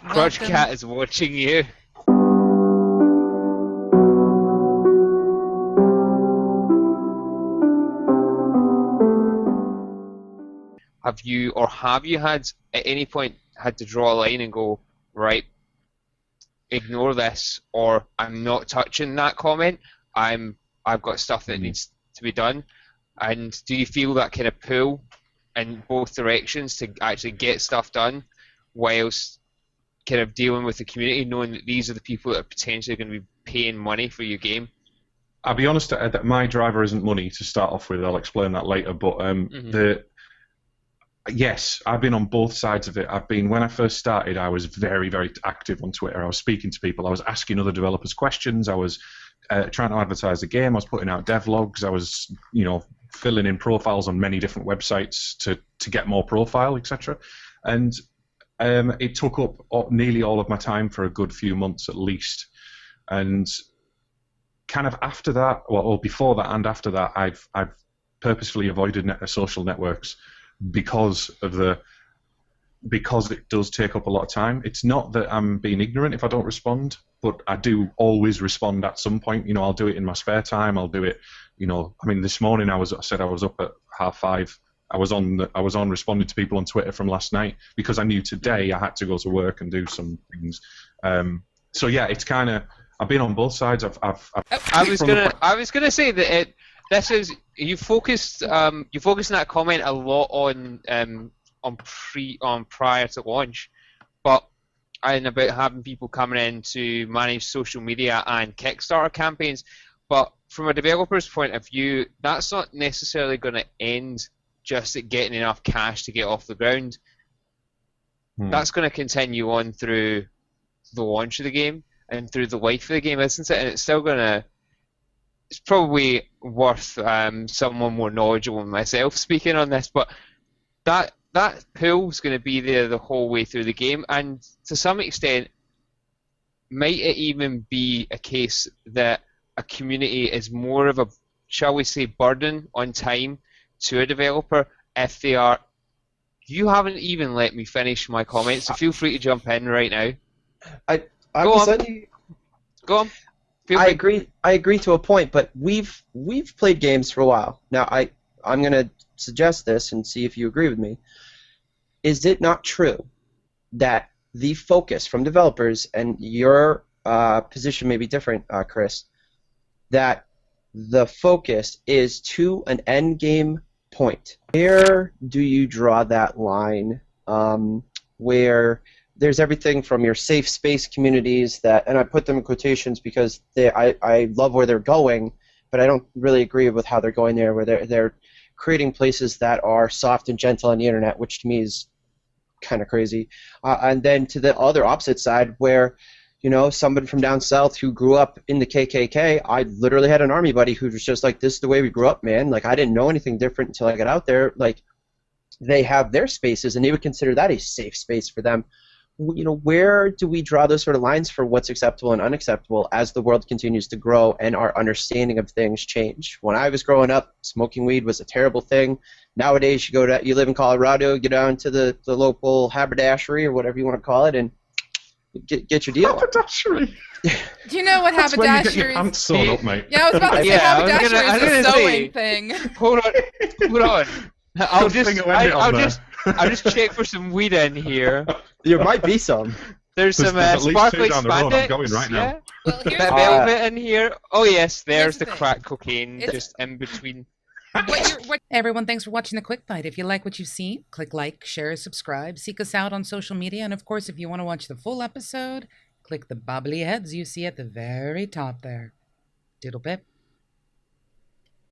Crotch Cat is watching you. Have you had at any point had to draw a line and go, right, ignore this, or I'm not touching that comment. I've got stuff that needs to be done. And do you feel that kind of pull in both directions to actually get stuff done, whilst kind of dealing with the community, knowing that these are the people that are potentially going to be paying money for your game? I'll be honest, that my driver isn't money to start off with. I'll explain that later. But yes, I've been on both sides of it. When I first started, I was very, very active on Twitter. I was speaking to people. I was asking other developers questions. I was trying to advertise the game. I was putting out devlogs. I was, filling in profiles on many different websites to get more profile, etc. And it took up nearly all of my time for a good few months at least. And kind of after that, or before that and after that, I've purposefully avoided social networks because it does take up a lot of time. It's not that I'm being ignorant if I don't respond, but I do always respond at some point. I'll do it in my spare time. I'll do it. This morning I said I was up at 5:30. I was on responding to people on Twitter from last night because I knew today I had to go to work and do some things. So yeah, it's kind of, I've been on both sides. I was gonna say that you focused in that comment a lot on prior to launch, and about having people coming in to manage social media and Kickstarter campaigns. But from a developer's point of view, that's not necessarily going to end just at getting enough cash to get off the ground. That's going to continue on through the launch of the game and through the life of the game, isn't it? And it's still going to... It's probably worth someone more knowledgeable than myself speaking on this, but that pool's going to be there the whole way through the game, and to some extent, might it even be a case that a community is more of a, shall we say, burden on time to a developer if they are... You haven't even let me finish my comments, so feel free to jump in right now. Go on. I agree to a point, but we've played games for a while. Now I'm going to suggest this and see if you agree with me. Is it not true that the focus from developers, and your position may be different, Chris, that the focus is to an end game point? Where do you draw that line where there's everything from your safe space communities that, and I put them in quotations because I love where they're going, but I don't really agree with how they're going there, where they're creating places that are soft and gentle on the internet, which to me is kind of crazy. And then to the other opposite side, where somebody from down south who grew up in the KKK, I literally had an army buddy who was just like, this is the way we grew up, man. Like, I didn't know anything different until I got out there. Like, they have their spaces, and they would consider that a safe space for them. Where do we draw those sort of lines for what's acceptable and unacceptable as the world continues to grow and our understanding of things change? When I was growing up, smoking weed was a terrible thing. Nowadays, you live in Colorado, get down to the local haberdashery or whatever you want to call it, and get your deal. Haberdashery. Do you know what That's when you get your haberdasheries? pants sewn up, mate. Yeah, I was about to say haberdashery is a sewing thing. Hold on. I'll just check for some weed in here. There might be some. There's some at least sparkly two down the road. I'm spandex. going right now. Yeah. Well, here's Bit velvet in here. Oh yes, there's the the thing. crack cocaine just in between. Everyone, thanks for watching the Quick Bite. If you like what you've seen, click like, share, subscribe, seek us out on social media, and of course, if you want to watch the full episode, click the bobbly heads you see at the very top there. Diddle pip.